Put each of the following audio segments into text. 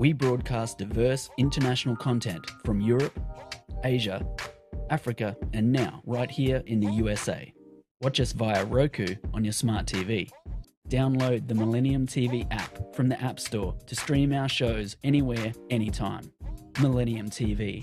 We broadcast diverse international content from Europe, Asia, Africa, and now right here in the USA. Watch us via Roku on your smart TV. Download the Millennium TV app from the App Store to stream our shows anywhere, anytime. Millennium TV.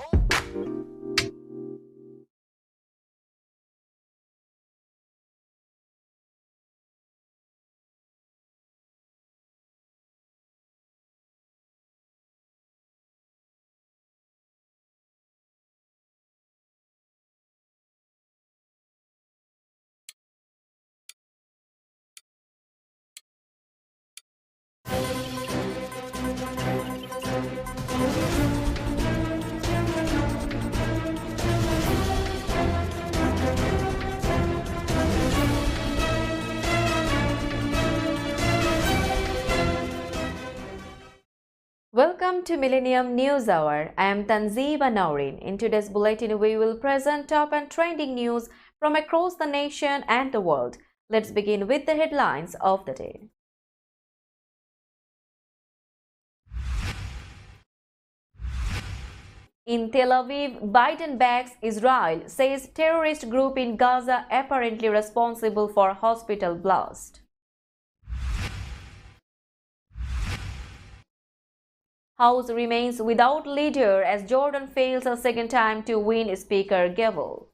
Welcome to Millennium News Hour. I am Tanzeeba Naurin. In today's bulletin, we will present top and trending news from across the nation and the world. Let's begin with the headlines of the day. In Tel Aviv, Biden backs Israel, says terrorist group in Gaza apparently responsible for hospital blast. House remains without leader as Jordan fails a second time to win Speaker gavel.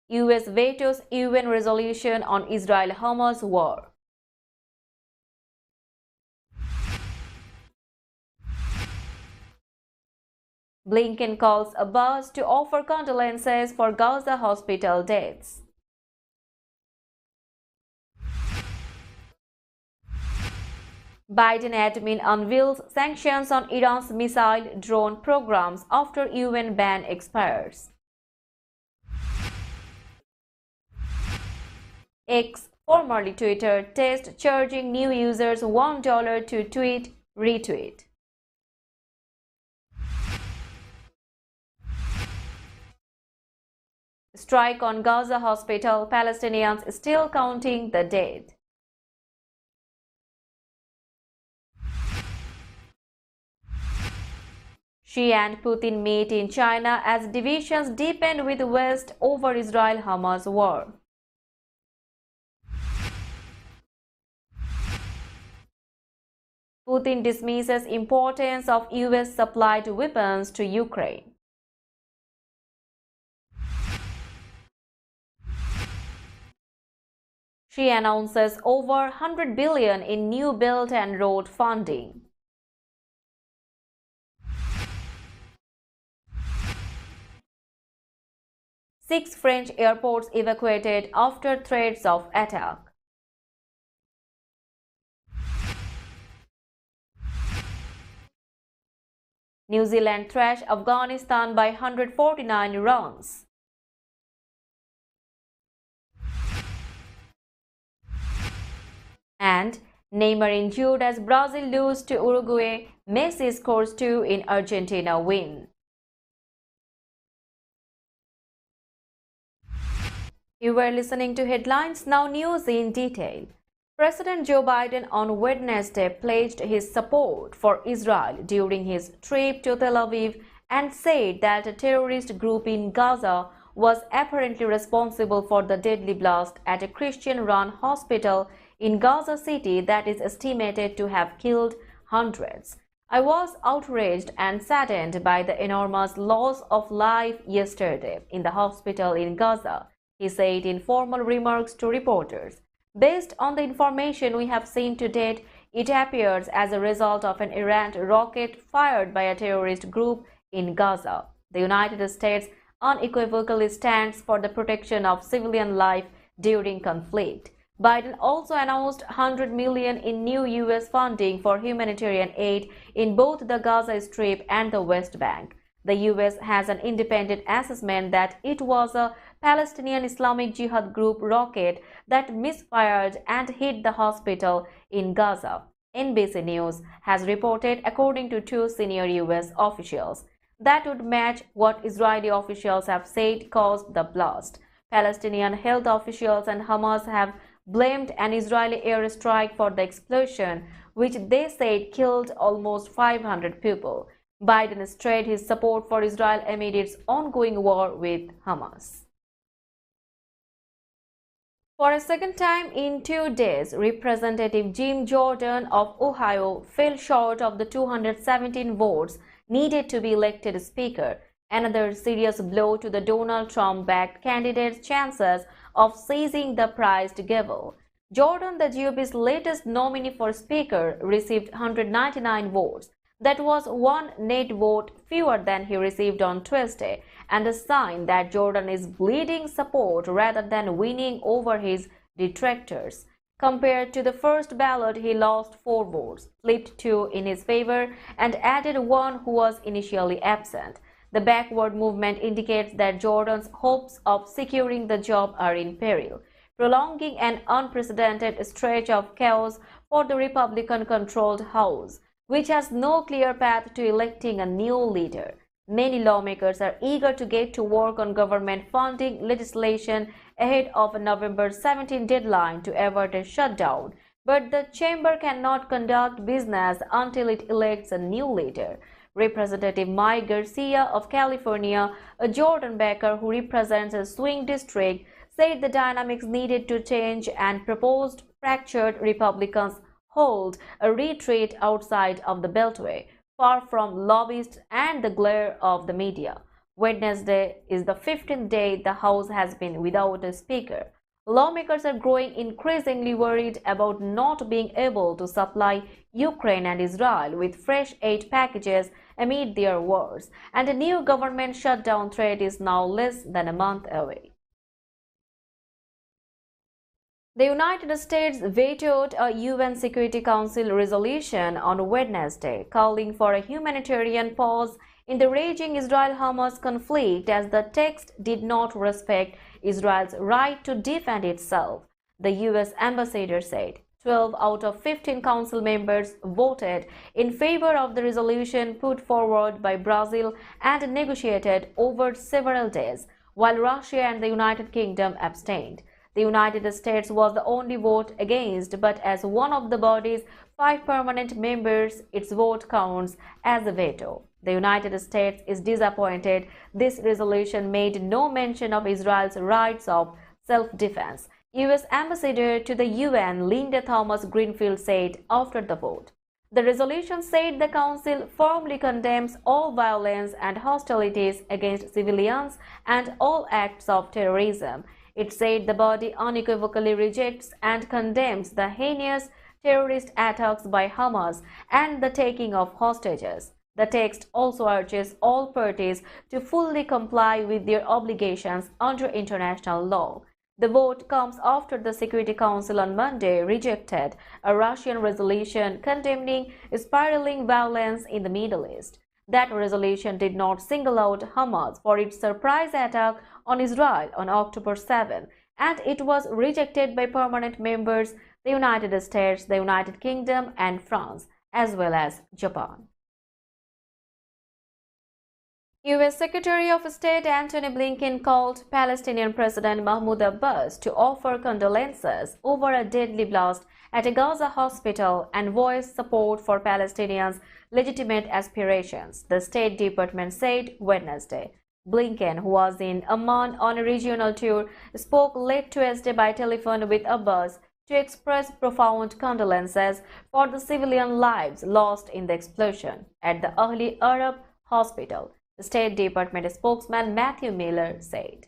US vetoes UN resolution on Israel-Hamas war. Blinken calls Abbas to offer condolences for Gaza hospital deaths. Biden admin unveils sanctions on Iran's missile drone programs after UN ban expires. X, formerly Twitter, test charging new users $1 to tweet, retweet. Strike on Gaza hospital, Palestinians still counting the dead. Xi and Putin meet in China as divisions deepen with West over Israel-Hamas war. Putin dismisses importance of US-supplied weapons to Ukraine. Xi announces over $100 billion in new Belt and Road funding. Six French airports evacuated after threats of attack. New Zealand thrashed Afghanistan by 149 runs. And Neymar injured as Brazil lose to Uruguay. Messi scores 2 in Argentina win. You were listening to Headlines, now news in detail. President Joe Biden on Wednesday pledged his support for Israel during his trip to Tel Aviv and said that a terrorist group in Gaza was apparently responsible for the deadly blast at a Christian-run hospital in Gaza City that is estimated to have killed hundreds. I was outraged and saddened by the enormous loss of life yesterday in the hospital in Gaza, he said in formal remarks to reporters. Based on the information we have seen to date, it appears as a result of an errant rocket fired by a terrorist group in Gaza. The United States unequivocally stands for the protection of civilian life during conflict. Biden also announced $100 million in new U.S. funding for humanitarian aid in both the Gaza Strip and the West Bank. The U.S. has an independent assessment that it was a Palestinian Islamic Jihad group rocket that misfired and hit the hospital in Gaza. NBC News has reported, according to two senior U.S. officials, that would match what Israeli officials have said caused the blast. Palestinian health officials and Hamas have blamed an Israeli airstrike for the explosion, which they said killed almost 500 people. Biden stressed his support for Israel amid its ongoing war with Hamas. For a second time in 2 days, Representative Jim Jordan of Ohio fell short of the 217 votes needed to be elected Speaker, another serious blow to the Donald Trump-backed candidate's chances of seizing the prized gavel. Jordan, the GOP's latest nominee for Speaker, received 199 votes. That was one net vote fewer than he received on Tuesday, and a sign that Jordan is bleeding support rather than winning over his detractors. Compared to the first ballot, he lost 4 votes, flipped 2 in his favor, and added 1 who was initially absent. The backward movement indicates that Jordan's hopes of securing the job are in peril, prolonging an unprecedented stretch of chaos for the Republican-controlled House, which has no clear path to electing a new leader. Many lawmakers are eager to get to work on government funding legislation ahead of a November 17 deadline to avert a shutdown, but the chamber cannot conduct business until it elects a new leader. Representative Mike Garcia of California, a Jordan backer who represents a swing district, said the dynamics needed to change and proposed fractured Republicans hold a retreat outside of the Beltway, far from lobbyists and the glare of the media. Wednesday is the 15th day the House has been without a speaker. Lawmakers are growing increasingly worried about not being able to supply Ukraine and Israel with fresh aid packages amid their wars, and a new government shutdown threat is now less than a month away. The United States vetoed a UN Security Council resolution on Wednesday, calling for a humanitarian pause in the raging Israel-Hamas conflict as the text did not respect Israel's right to defend itself, the U.S. ambassador said. 12 out of 15 council members voted in favor of the resolution put forward by Brazil and negotiated over several days, while Russia and the United Kingdom abstained. The United States was the only vote against, but as one of the body's 5 permanent members, its vote counts as a veto. The United States is disappointed this resolution made no mention of Israel's rights of self-defense, U.S. Ambassador to the UN Linda Thomas-Greenfield said after the vote. The resolution said the Council firmly condemns all violence and hostilities against civilians and all acts of terrorism. It said the body unequivocally rejects and condemns the heinous terrorist attacks by Hamas and the taking of hostages. The text also urges all parties to fully comply with their obligations under international law. The vote comes after the Security Council on Monday rejected a Russian resolution condemning spiraling violence in the Middle East. That resolution did not single out Hamas for its surprise attack on Israel on October 7, and it was rejected by permanent members, the United States, the United Kingdom, and France, as well as Japan. U.S. Secretary of State Antony Blinken called Palestinian President Mahmoud Abbas to offer condolences over a deadly blast at a Gaza hospital and voiced support for Palestinians' legitimate aspirations, the State Department said Wednesday. Blinken, who was in Amman on a regional tour, spoke late Tuesday by telephone with Abbas to express profound condolences for the civilian lives lost in the explosion at the Ahli Arab hospital, the State Department spokesman Matthew Miller said.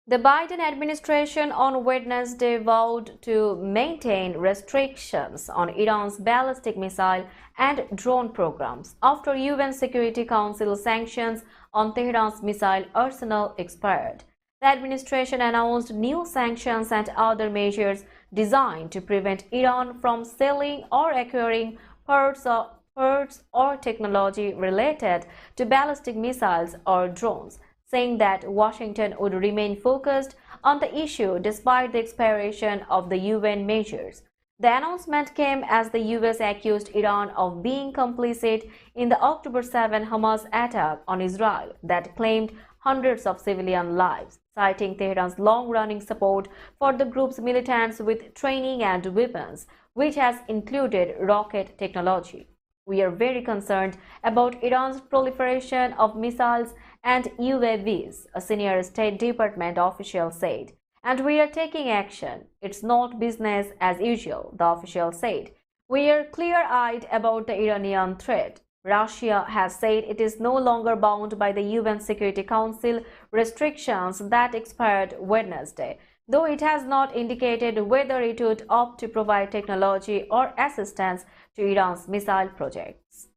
The Biden administration on Wednesday vowed to maintain restrictions on Iran's ballistic missile and drone programs after UN Security Council sanctions on Tehran's missile arsenal expired. The administration announced new sanctions and other measures designed to prevent Iran from selling or acquiring parts or technology related to ballistic missiles or drones, saying that Washington would remain focused on the issue despite the expiration of the UN measures. The announcement came as the US accused Iran of being complicit in the October 7 Hamas attack on Israel that claimed hundreds of civilian lives, citing Tehran's long-running support for the group's militants with training and weapons, which has included rocket technology. We are very concerned about Iran's proliferation of missiles and UAVs, a senior State Department official said. And we are taking action. It's not business as usual, the official said. We are clear-eyed about the Iranian threat. Russia has said it is no longer bound by the UN Security Council restrictions that expired Wednesday, though it has not indicated whether it would opt to provide technology or assistance to Iran's missile projects.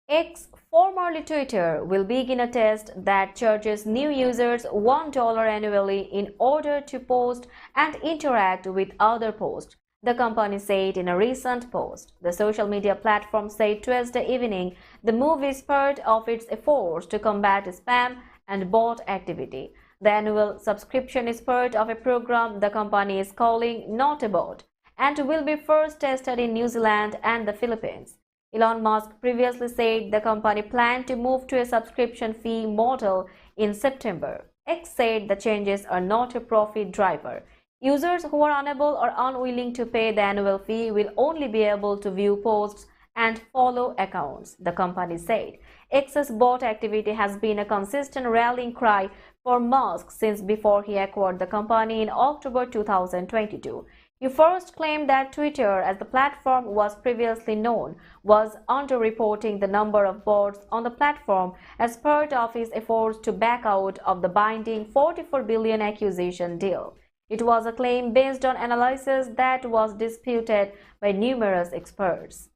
X, formerly Twitter, will begin a test that charges new users $1 annually in order to post and interact with other posts, the company said in a recent post. The social media platform said Tuesday evening the move is part of its efforts to combat spam and bot activity. The annual subscription is part of a program the company is calling Not a Bot and will be first tested in New Zealand and the Philippines. Elon Musk previously said the company planned to move to a subscription fee model in September. X said the changes are not a profit driver. Users who are unable or unwilling to pay the annual fee will only be able to view posts and follow accounts, the company said. X's bot activity has been a consistent rallying cry for Musk since before he acquired the company in October 2022. He first claimed that Twitter, as the platform was previously known, was underreporting the number of bots on the platform as part of his efforts to back out of the binding $44 billion acquisition deal. It was a claim based on analysis that was disputed by numerous experts.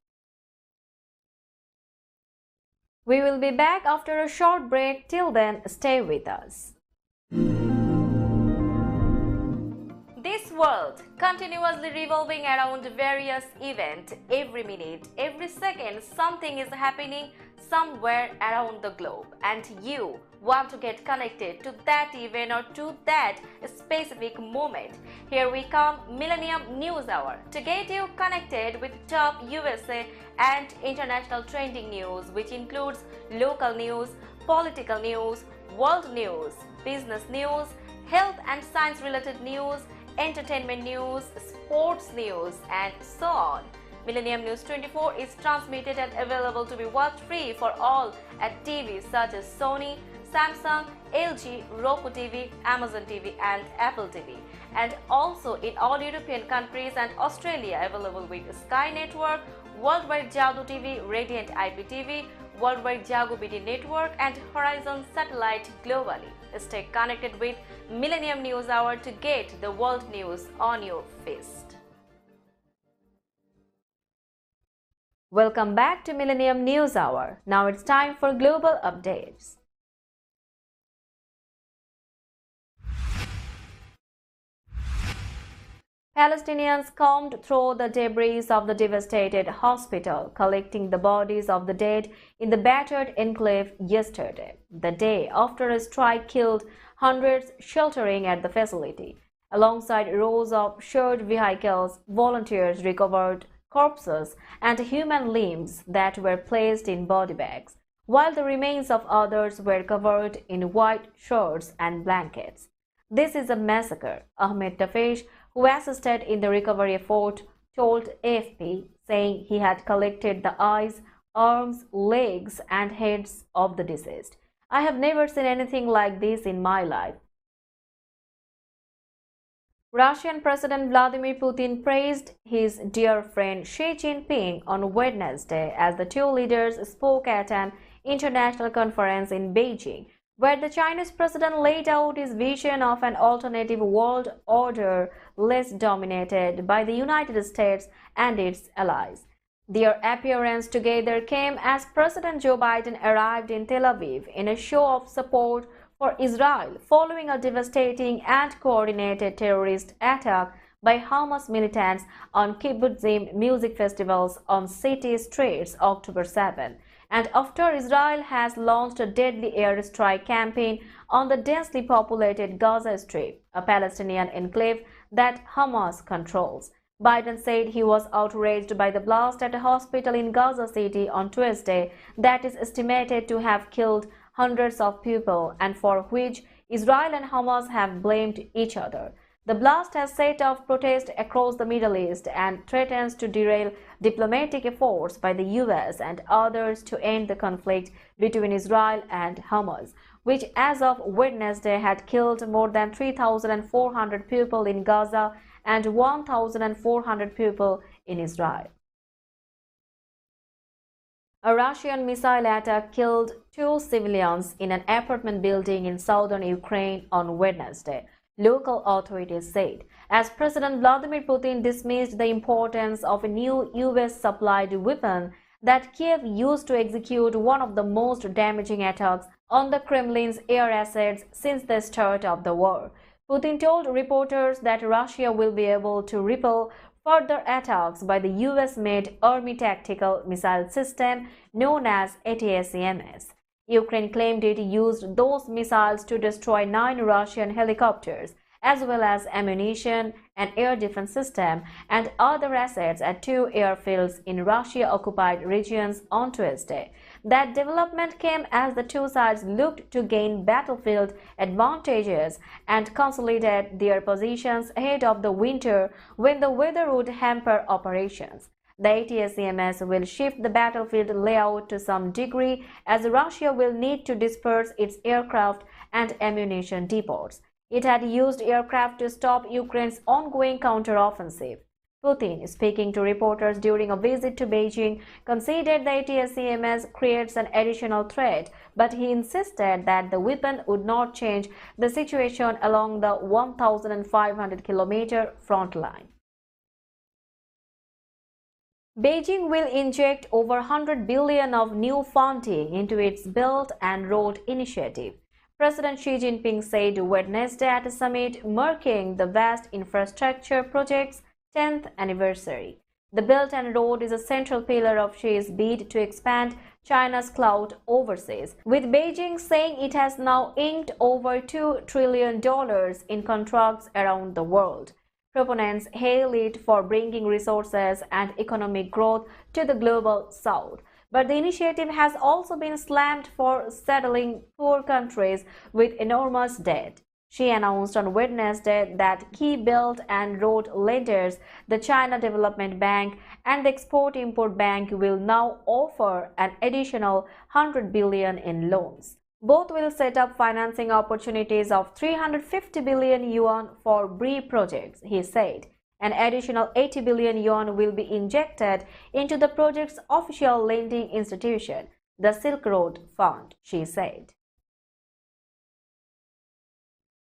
We will be back after a short break. Till then, stay with us. This world continuously revolving around various events. Every minute, every second, something is happening somewhere around the globe, and you want to get connected to that event or to that specific moment. Here we come, Millennium News Hour, to get you connected with top USA and international trending news, which includes local news, political news, world news, business news, health and science related news, entertainment news, sports news, and so on. Millennium News 24 is transmitted and available to be watched free for all at TVs such as Sony, Samsung, LG, Roku TV, Amazon TV, and Apple TV, and also in all European countries and Australia, available with Sky Network, Worldwide Jago TV, Radiant IPTV, Worldwide Jago BD Network, and Horizon Satellite globally. Stay connected with Millennium News Hour to get the world news on your fist. Welcome back to Millennium News Hour. Now it's time for global updates. Palestinians combed through the debris of the devastated hospital, collecting the bodies of the dead in the battered enclave yesterday, the day after a strike killed hundreds sheltering at the facility. Alongside rows of shared vehicles, volunteers recovered corpses and human limbs that were placed in body bags, while the remains of others were covered in white shirts and blankets. This is a massacre, Ahmed Tafesh, who assisted in the recovery effort, told AFP, saying he had collected the eyes, arms, legs, and heads of the deceased. I have never seen anything like this in my life. Russian President Vladimir Putin praised his dear friend Xi Jinping on Wednesday as the two leaders spoke at an international conference in Beijing, where the Chinese president laid out his vision of an alternative world order less dominated by the United States and its allies. Their appearance together came as President Joe Biden arrived in Tel Aviv in a show of support for Israel following a devastating and coordinated terrorist attack by Hamas militants on kibbutzim music festivals on city streets October 7. And after Israel has launched a deadly airstrike campaign on the densely populated Gaza Strip, a Palestinian enclave that Hamas controls. Biden said he was outraged by the blast at a hospital in Gaza City on Tuesday that is estimated to have killed hundreds of people and for which Israel and Hamas have blamed each other. The blast has set off protests across the Middle East and threatens to derail diplomatic efforts by the US and others to end the conflict between Israel and Hamas, which as of Wednesday had killed more than 3,400 people in Gaza and 1,400 people in Israel. A Russian missile attack killed 2 civilians in an apartment building in southern Ukraine on Wednesday, local authorities said, as President Vladimir Putin dismissed the importance of a new US-supplied weapon that Kiev used to execute one of the most damaging attacks on the Kremlin's air assets since the start of the war. Putin told reporters that Russia will be able to repel further attacks by the US-made Army Tactical Missile System known as ATACMS. Ukraine claimed it used those missiles to destroy 9 Russian helicopters, as well as ammunition, an air defense system, and other assets at 2 airfields in Russia-occupied regions on Tuesday. That development came as the two sides looked to gain battlefield advantages and consolidate their positions ahead of the winter when the weather would hamper operations. The ATACMS will shift the battlefield layout to some degree as Russia will need to disperse its aircraft and ammunition depots. It had used aircraft to stop Ukraine's ongoing counteroffensive. Putin, speaking to reporters during a visit to Beijing, conceded the ATACMS creates an additional threat, but he insisted that the weapon would not change the situation along the 1,500-kilometer front line. Beijing will inject over 100 billion of new funding into its Belt and Road Initiative, President Xi Jinping said Wednesday at a summit marking the vast infrastructure project's 10th anniversary. The Belt and Road is a central pillar of Xi's bid to expand China's clout overseas, with Beijing saying it has now inked over $2 trillion in contracts around the world. Proponents hail it for bringing resources and economic growth to the global south. But the initiative has also been slammed for saddling poor countries with enormous debt. Xi announced on Wednesday that key Belt and Road lenders, the China Development Bank and the Export-Import Bank, will now offer an additional 100 billion in loans. Both will set up financing opportunities of 350 billion yuan for BRI projects, he said. An additional 80 billion yuan will be injected into the project's official lending institution, the Silk Road Fund, she said.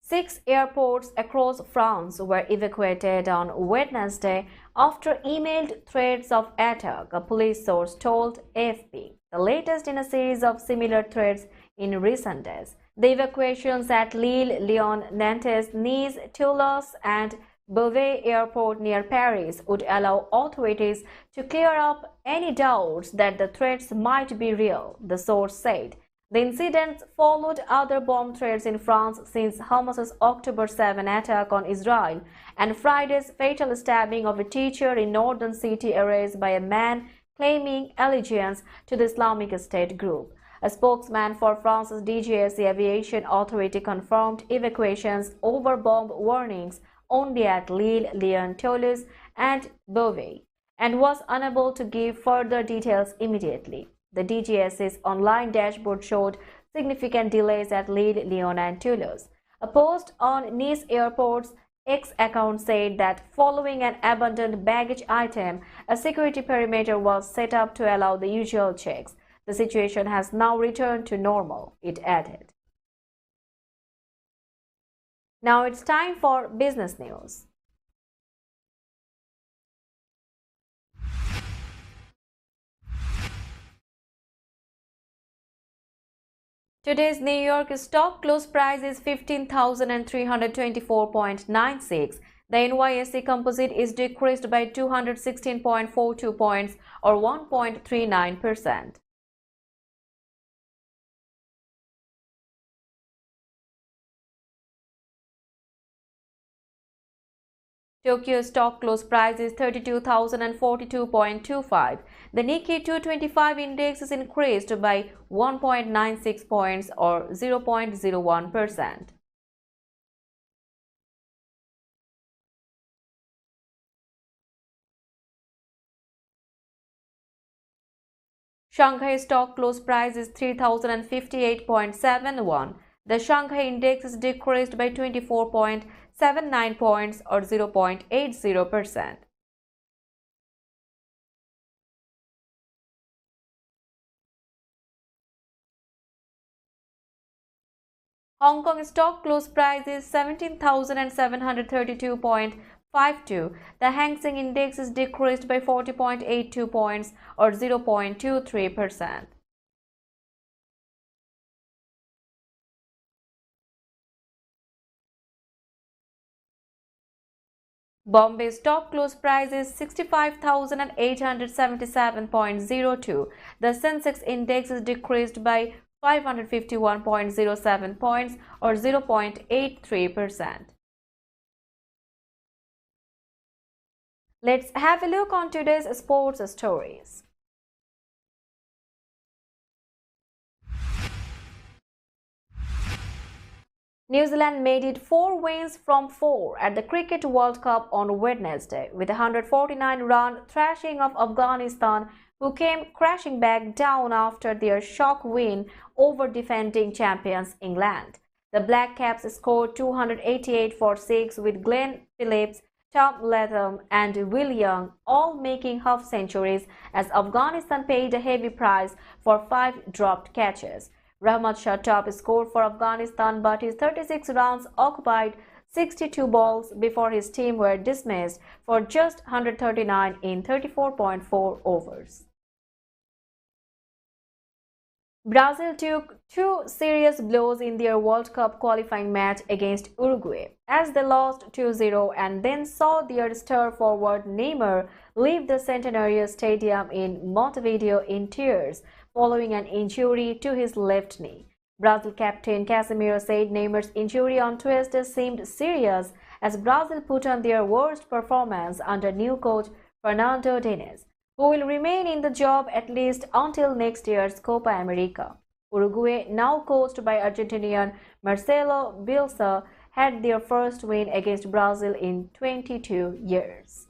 6 airports across France were evacuated on Wednesday after emailed threats of attack, a police source told AFP, the latest in a series of similar threats in recent days. The evacuations at Lille, Lyon, Nantes, Nice, Toulouse and Beauvais Airport near Paris would allow authorities to clear up any doubts that the threats might be real, the source said. The incidents followed other bomb threats in France since Hamas's October 7 attack on Israel and Friday's fatal stabbing of a teacher in northern city Erez by a man claiming allegiance to the Islamic State group. A spokesman for France's DGAC Aviation Authority confirmed evacuations over bomb warnings only at Lille, Lyon, Toulouse and Beauvais, and was unable to give further details immediately. The DGAC's online dashboard showed significant delays at Lille, Lyon and Toulouse. A post on Nice Airport's X account said that following an abandoned baggage item, a security perimeter was set up to allow the usual checks. The situation has now returned to normal, it added. Now it's time for business news. Today's New York stock close price is 15,324.96. The NYSE Composite is decreased by 216.42 points or 1.39%. Tokyo stock close price is 32,042.25. The Nikkei 225 index is increased by 1.96 points or 0.01%. Shanghai stock close price is 3,058.71. The Shanghai index is decreased by 24.79 points or 0.80%. Hong Kong stock close price is 17,732.52. The Hang Seng index is decreased by 40.82 points or 0.23%. Bombay stock close price is 65,877.02. The Sensex index is decreased by 551.07 points or 0.83%. Let's have a look on today's sports stories. New Zealand made it 4 wins from 4 at the Cricket World Cup on Wednesday with a 149-run thrashing of Afghanistan, who came crashing back down after their shock win over defending champions England. The Black Caps scored 288 for 6 with Glenn Phillips, Tom Latham and Will Young all making half centuries as Afghanistan paid a heavy price for 5 dropped catches. Rahmat Shah top scored for Afghanistan, but his 36 runs occupied 62 balls before his team were dismissed for just 139 in 34.4 overs. Brazil took 2 serious blows in their World Cup qualifying match against Uruguay as they lost 2-0 and then saw their star forward Neymar leave the Centenario Stadium in Montevideo in tears following an injury to his left knee. Brazil captain Casemiro said Neymar's injury on Tuesday seemed serious as Brazil put on their worst performance under new coach Fernando Diniz, who will remain in the job at least until next year's Copa America. Uruguay, now coached by Argentinian Marcelo Bielsa, had their first win against Brazil in 22 years.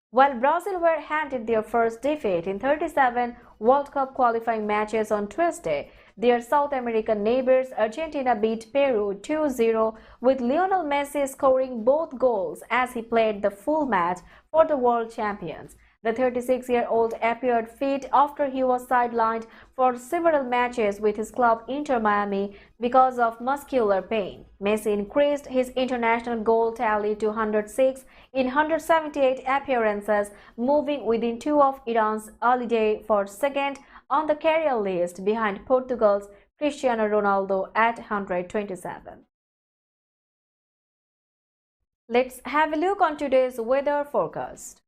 While Brazil were handed their first defeat in 37 World Cup qualifying matches on Tuesday, their South American neighbors Argentina beat Peru 2-0 with Lionel Messi scoring both goals as he played the full match for the world champions. The 36-year-old appeared fit after he was sidelined for several matches with his club Inter Miami because of muscular pain. Messi increased his international goal tally to 106 in 178 appearances, moving within 2 of Iran's Alideh for second on the career list behind Portugal's Cristiano Ronaldo at 127. Let's have a look on today's weather forecast.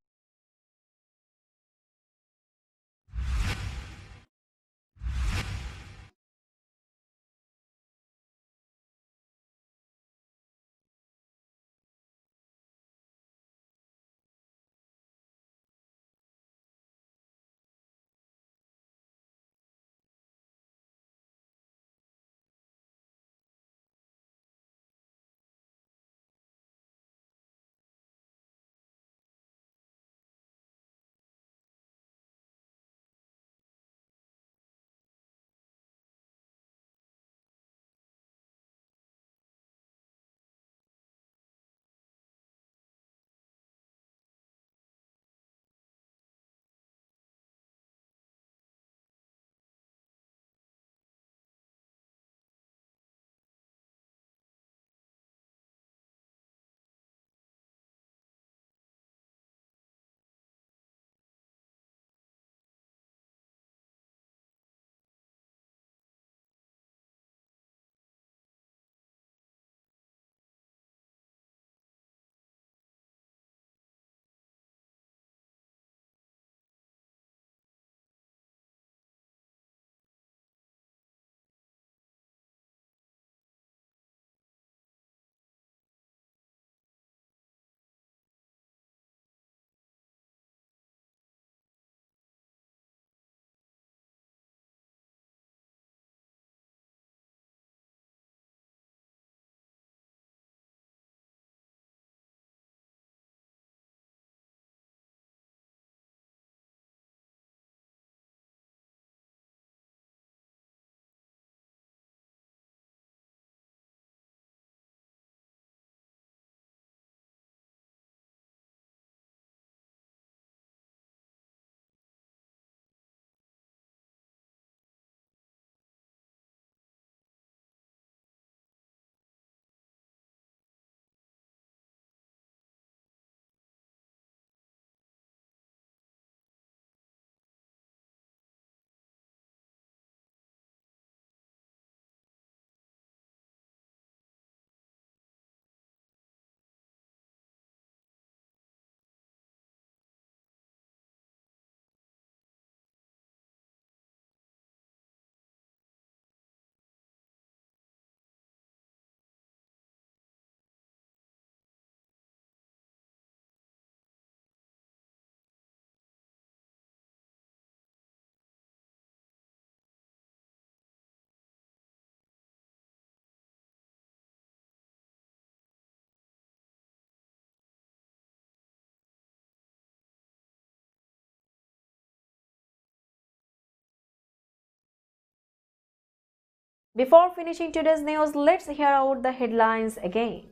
Before finishing today's news, let's hear out the headlines again.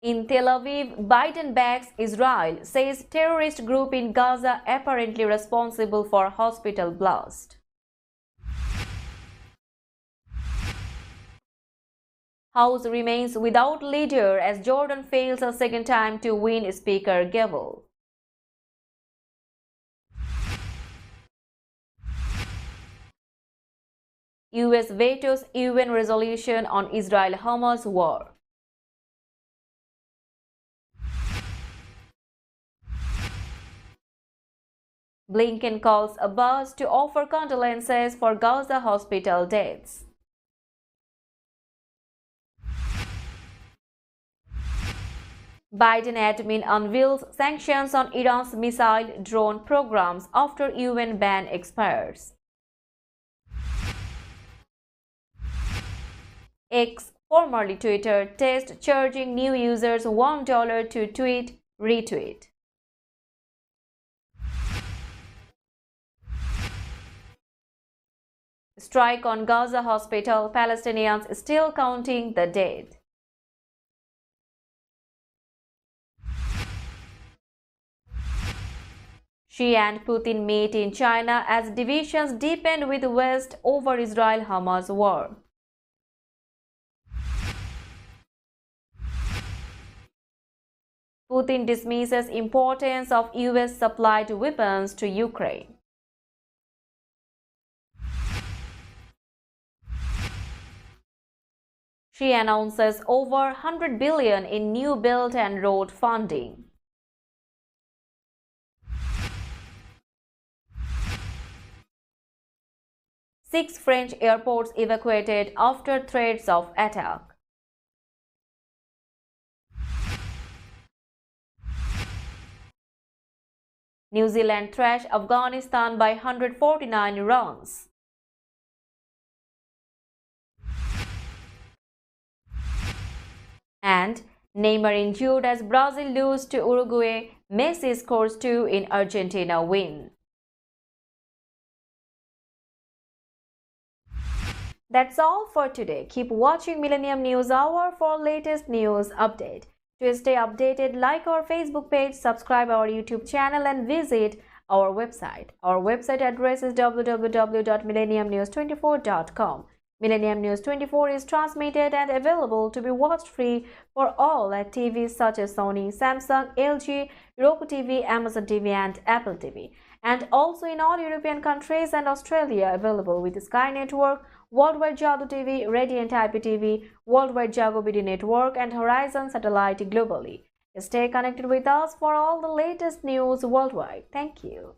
In Tel Aviv, Biden backs Israel, says terrorist group in Gaza apparently responsible for hospital blast. House remains without leader as Jordan fails a second time to win Speaker gavel. US vetoes UN resolution on Israel-Hamas war. Blinken calls Abbas to offer condolences for Gaza hospital deaths. Biden admin unveils sanctions on Iran's missile drone programs after UN ban expires. X, formerly Twitter, test charging new users $1 to tweet, retweet. Strike on Gaza hospital, Palestinians still counting the dead. Xi and Putin meet in China as divisions deepen with West over Israel-Hamas war. Putin dismisses importance of US-supplied weapons to Ukraine. Xi announces over $100 billion in new Belt and Road funding. Six French airports evacuated after threats of attack. New Zealand thrash Afghanistan by 149 runs. And Neymar injured as Brazil lose to Uruguay, Messi scores 2 in Argentina win. That's all for today. Keep watching Millennium News Hour for latest news update. To stay updated, like our Facebook page, subscribe our YouTube channel and visit our website. Our website address is www.millenniumnews24.com. Millennium News 24 is transmitted and available to be watched free for all at TVs such as Sony, Samsung, LG, Roku TV, Amazon TV and Apple TV. And also in all European countries and Australia, available with Sky Network, Worldwide Jadoo TV, Radiant IP TV, Worldwide Jago BD Network and Horizon Satellite globally. Stay connected with us for all the latest news worldwide. Thank you.